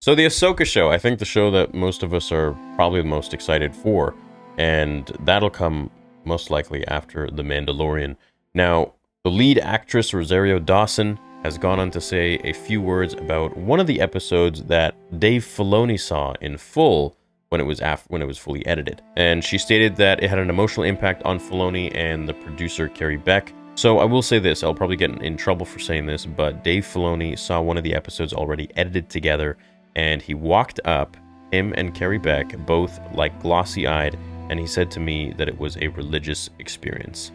So the Ahsoka show, I think the show that most of us are probably the most excited for, and that'll come most likely after The Mandalorian. Now, the lead actress Rosario Dawson has gone on to say a few words about one of the episodes that Dave Filoni saw in full when it was fully edited. And she stated that it had an emotional impact on Filoni and the producer Carrie Beck. So I will say this, I'll probably get in trouble for saying this, but Dave Filoni saw one of the episodes already edited together, and he walked up, him and Carrie Beck, both like glossy-eyed, and he said to me that it was a religious experience.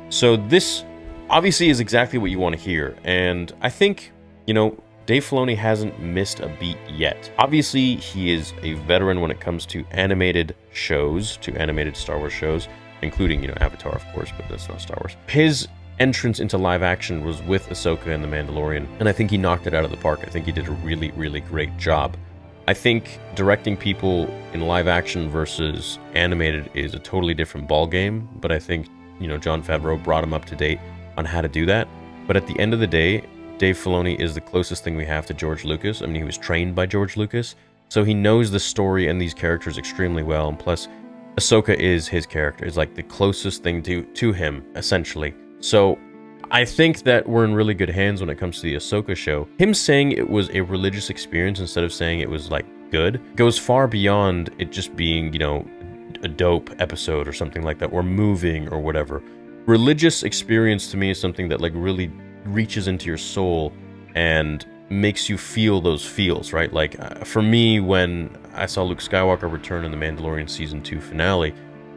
So this obviously is exactly what you want to hear, and I think, Dave Filoni hasn't missed a beat yet. Obviously, he is a veteran when it comes to animated shows, to animated Star Wars shows, including, Avatar, of course, but that's not Star Wars. His entrance into live action was with Ahsoka and The Mandalorian, and I think he knocked it out of the park. I think he did a really, really great job. I think directing people in live action versus animated is a totally different ballgame, but I think, Jon Favreau brought him up to date on how to do that. But at the end of the day, Dave Filoni is the closest thing we have to George Lucas. I mean, he was trained by George Lucas, so he knows the story and these characters extremely well, and plus, Ahsoka is his character, is like the closest thing to him, essentially. So I think that we're in really good hands when it comes to the Ahsoka show. Him saying it was a religious experience instead of saying it was like good goes far beyond it just being, a dope episode or something like that, or moving or whatever. Religious experience to me is something that like really reaches into your soul and makes you feel those feels, right? Like for me, when I saw Luke Skywalker return in the Mandalorian Season 2 finale,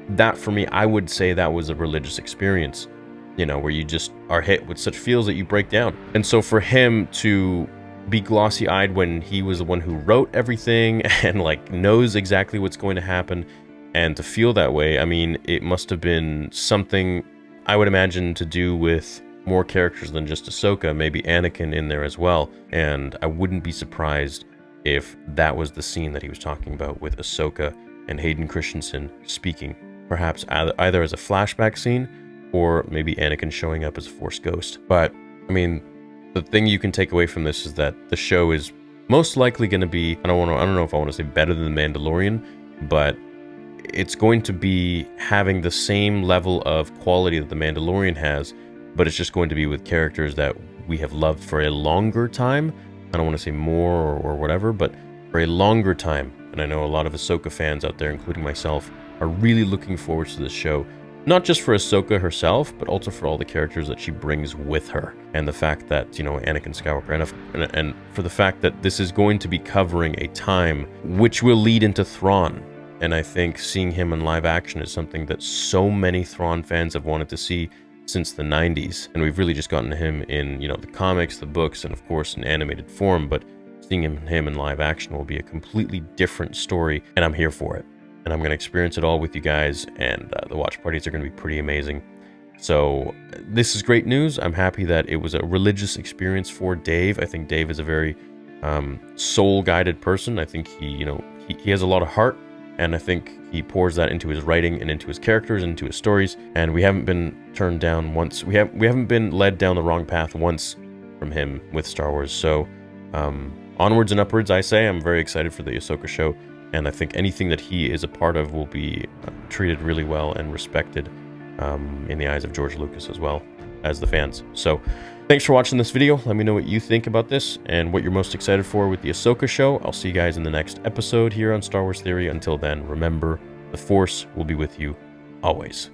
that for me, I would say that was a religious experience, where you just are hit with such feels that you break down. And so for him to be glossy-eyed when he was the one who wrote everything and like knows exactly what's going to happen, and to feel that way, I mean, it must have been something, I would imagine, to do with more characters than just Ahsoka, maybe Anakin in there as well. And I wouldn't be surprised if that was the scene that he was talking about with Ahsoka and Hayden Christensen speaking, perhaps either as a flashback scene or maybe Anakin showing up as a Force ghost. But I mean, the thing you can take away from this is that the show is most likely going to be, I don't know if I want to say better than The Mandalorian, but it's going to be having the same level of quality that The Mandalorian has, but it's just going to be with characters that we have loved for a longer time. I don't want to say more or whatever, but for a longer time. And I know a lot of Ahsoka fans out there, including myself, are really looking forward to this show. Not just for Ahsoka herself, but also for all the characters that she brings with her. And the fact that, Anakin Skywalker, and for the fact that this is going to be covering a time which will lead into Thrawn. And I think seeing him in live action is something that so many Thrawn fans have wanted to see since the 90s. And we've really just gotten him in, the comics, the books, and of course in animated form. But seeing him in live action will be a completely different story, and I'm here for it. And I'm going to experience it all with you guys, and the watch parties are going to be pretty amazing. So this is great news. I'm happy that it was a religious experience for Dave. I think Dave is a very soul-guided person. I think he has a lot of heart, and I think he pours that into his writing and into his characters and into his stories. And we haven't been turned down once. We haven't been led down the wrong path once from him with Star Wars. So onwards and upwards, I say. I'm very excited for the Ahsoka show. And I think anything that he is a part of will be treated really well and respected in the eyes of George Lucas as well as the fans. So thanks for watching this video. Let me know what you think about this and what you're most excited for with the Ahsoka show. I'll see you guys in the next episode here on Star Wars Theory. Until then, remember, the Force will be with you always.